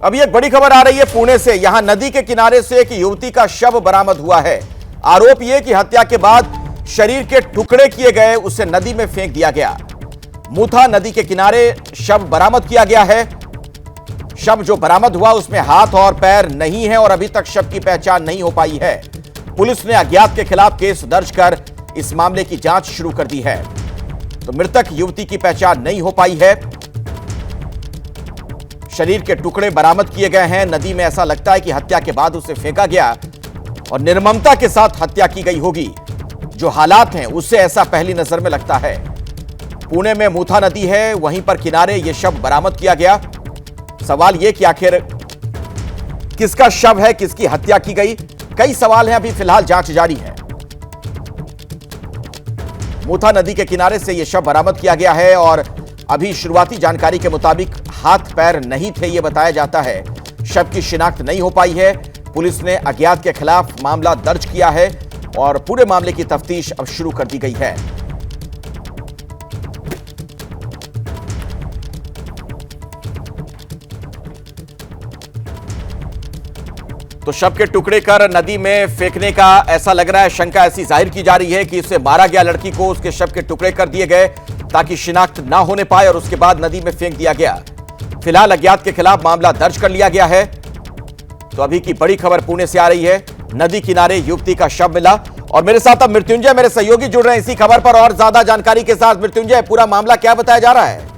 अभी एक बड़ी खबर आ रही है पुणे से। यहां नदी के किनारे से एक युवती का शव बरामद हुआ है। आरोप यह कि हत्या के बाद शरीर के टुकड़े किए गए, उसे नदी में फेंक दिया गया। मुथा नदी के किनारे शव बरामद किया गया है। शव जो बरामद हुआ उसमें हाथ और पैर नहीं है और अभी तक शव की पहचान नहीं हो पाई है। पुलिस ने अज्ञात के खिलाफ केस दर्ज कर इस मामले की जांच शुरू कर दी है। तो मृतक युवती की पहचान नहीं हो पाई है। शरीर के टुकड़े बरामद किए गए हैं नदी में। ऐसा लगता है कि हत्या के बाद उसे फेंका गया और निर्ममता के साथ हत्या की गई होगी। जो हालात हैं उससे ऐसा पहली नजर में लगता है। पुणे में मुथा नदी है, वहीं पर किनारे यह शव बरामद किया गया। सवाल यह कि आखिर किसका शव है, किसकी हत्या की गई, कई सवाल हैं। अभी फिलहाल जांच जारी है। मुथा नदी के किनारे से यह शव बरामद किया गया है और अभी शुरुआती जानकारी के मुताबिक हाथ पैर नहीं थे, यह बताया जाता है। शव की शिनाख्त नहीं हो पाई है। पुलिस ने अज्ञात के खिलाफ मामला दर्ज किया है और पूरे मामले की तफ्तीश अब शुरू कर दी गई है। तो शव के टुकड़े कर नदी में फेंकने का ऐसा लग रहा है, शंका ऐसी जाहिर की जा रही है कि इससे मारा गया लड़की को उसके शव के टुकड़े कर दिए गए ताकि शिनाख्त ना होने पाए और उसके बाद नदी में फेंक दिया गया। फिलहाल अज्ञात के खिलाफ मामला दर्ज कर लिया गया है। तो अभी की बड़ी खबर पुणे से आ रही है। नदी किनारे युवती का शव मिला और मेरे साथ अब मृत्युंजय मेरे सहयोगी जुड़ रहे हैं इसी खबर पर और ज्यादा जानकारी के साथ। मृत्युंजय, पूरा मामला क्या बताया जा रहा है?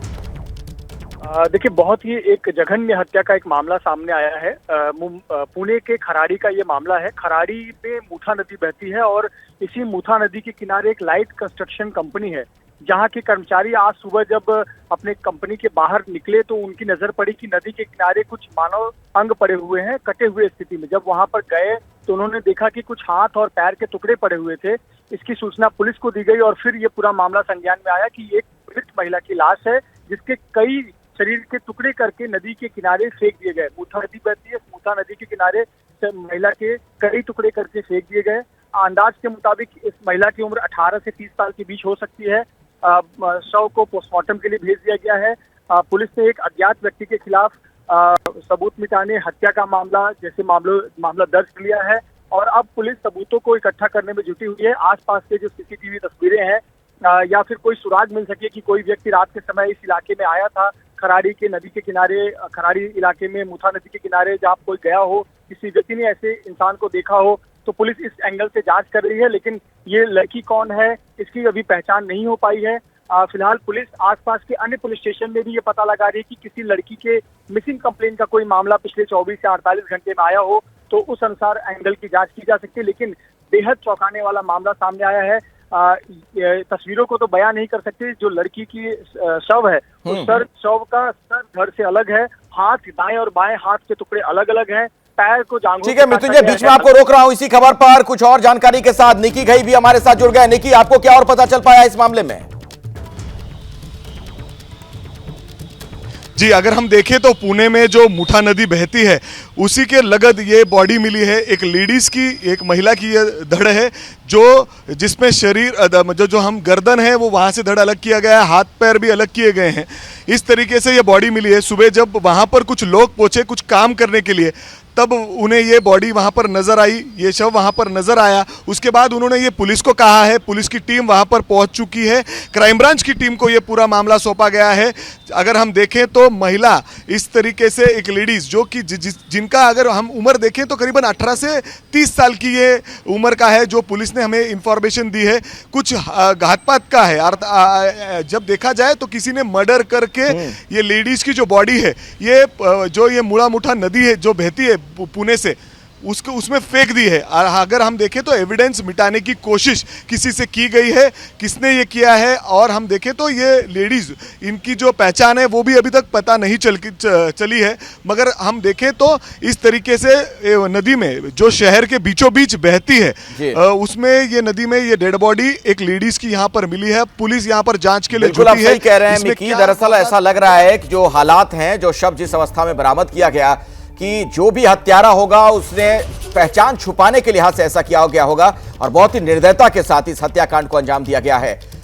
देखिए, बहुत ही एक जघन्य हत्या का एक मामला सामने आया है। पुणे के खराड़ी का ये मामला है। खराड़ी में मुथा नदी बहती है और इसी मुथा नदी के किनारे एक लाइट कंस्ट्रक्शन कंपनी है, जहां के कर्मचारी आज सुबह जब अपने कंपनी के बाहर निकले तो उनकी नजर पड़ी कि नदी के किनारे कुछ मानव अंग पड़े हुए हैं कटे हुए स्थिति में। जब वहां पर गए तो उन्होंने देखा कि कुछ हाथ और पैर के टुकड़े पड़े हुए थे। इसकी सूचना पुलिस को दी गई और फिर ये पूरा मामला संज्ञान में आया कि एक मृत महिला की लाश है जिसके कई शरीर के टुकड़े करके नदी के किनारे फेंक दिए गए। मुथा नदी बहती है, मुथा नदी के किनारे महिला के कई टुकड़े करके फेंक दिए गए। अंदाज के मुताबिक इस महिला की उम्र 18 से 30 साल के बीच हो सकती है। शव को पोस्टमार्टम के लिए भेज दिया गया है। पुलिस ने एक अज्ञात व्यक्ति के खिलाफ सबूत मिटाने, हत्या का मामला जैसे मामला दर्ज कर लिया है और अब पुलिस सबूतों को इकट्ठा करने में जुटी हुई है। आसपास के जो सीसीटीवी तस्वीरें हैं या फिर कोई सुराग मिल सके कि कोई व्यक्ति रात के समय इस इलाके में आया था, खराड़ी के नदी के किनारे, खराड़ी इलाके में मुथा नदी के किनारे जहाँ कोई गया हो, किसी व्यक्ति ने ऐसे इंसान को देखा हो, तो पुलिस इस एंगल से जांच कर रही है। लेकिन ये लड़की कौन है इसकी अभी पहचान नहीं हो पाई है। फिलहाल पुलिस आसपास के अन्य पुलिस स्टेशन में भी ये पता लगा रही है कि किसी लड़की के मिसिंग कंप्लेन का कोई मामला पिछले 24 से 48 घंटे में आया हो तो उस अनुसार एंगल की जांच की जा सकती है। लेकिन बेहद चौंकाने वाला मामला सामने आया है। तस्वीरों को तो बयां नहीं कर सकते। जो लड़की की शव है उस शव का सर धड़ से अलग है, हाथ दाएं और बाएं हाथ के टुकड़े अलग अलग हैं, पैर को जांघों। ठीक है मृत्युंजय, बीच में आपको रोक रहा हूं इसी खबर पर कुछ और जानकारी के साथ। निकी घई भी हमारे साथ जुड़ गए। निकी, आपको क्या और पता चल पाया इस मामले में? जी, अगर हम देखें तो पुणे में जो मुठा नदी बहती है उसी के लगद ये बॉडी मिली है। एक लेडीज की, एक महिला की ये धड़ है जो जिसमें शरीर जो हम गर्दन है वो वहाँ से धड़ अलग किया गया है, हाथ पैर भी अलग किए गए हैं। इस तरीके से ये बॉडी मिली है। सुबह जब वहाँ पर कुछ लोग पहुँचे कुछ काम करने के लिए तब उन्हें ये बॉडी वहाँ पर नज़र आई, ये शव वहाँ पर नज़र आया। उसके बाद उन्होंने ये पुलिस को कहा है, पुलिस की टीम वहाँ पर पहुँच चुकी है। क्राइम ब्रांच की टीम को ये पूरा मामला सौंपा गया है। अगर हम देखें तो महिला इस तरीके से एक लेडीज़ जो कि जिनका अगर हम उम्र देखें तो करीबन 18 से 30 साल की ये उम्र का है, जो पुलिस ने हमें इंफॉर्मेशन दी है कुछ घातपात का है। जब देखा जाए तो किसी ने मर्डर करके ये लेडीज़ की जो बॉडी है ये जो ये मुड़ा मुठा नदी है जो बहती है पुणे से उसमें फेंक दी है। अगर हम देखें तो एविडेंस मिटाने की कोशिश किसी से की गई है, किसने ये किया है। और हम देखें तो ये लेडीज, इनकी जो पहचान है वो भी अभी तक पता नहीं चली है। मगर हम देखें तो इस तरीके से नदी में जो शहर के बीचों बीच बहती है उसमें ये नदी में ये डेड बॉडी एक लेडीज की यहाँ पर मिली है। पुलिस यहाँ पर जांच के लिए जुटी है। कह रहे हैं कि दरअसल ऐसा लग रहा है कि जो हालात हैं, जो शव जिस अवस्था में बरामद किया गया कि जो भी हत्यारा होगा उसने पहचान छुपाने के लिहाज से ऐसा किया गया होगा और बहुत ही निर्दयता के साथ इस हत्याकांड को अंजाम दिया गया है।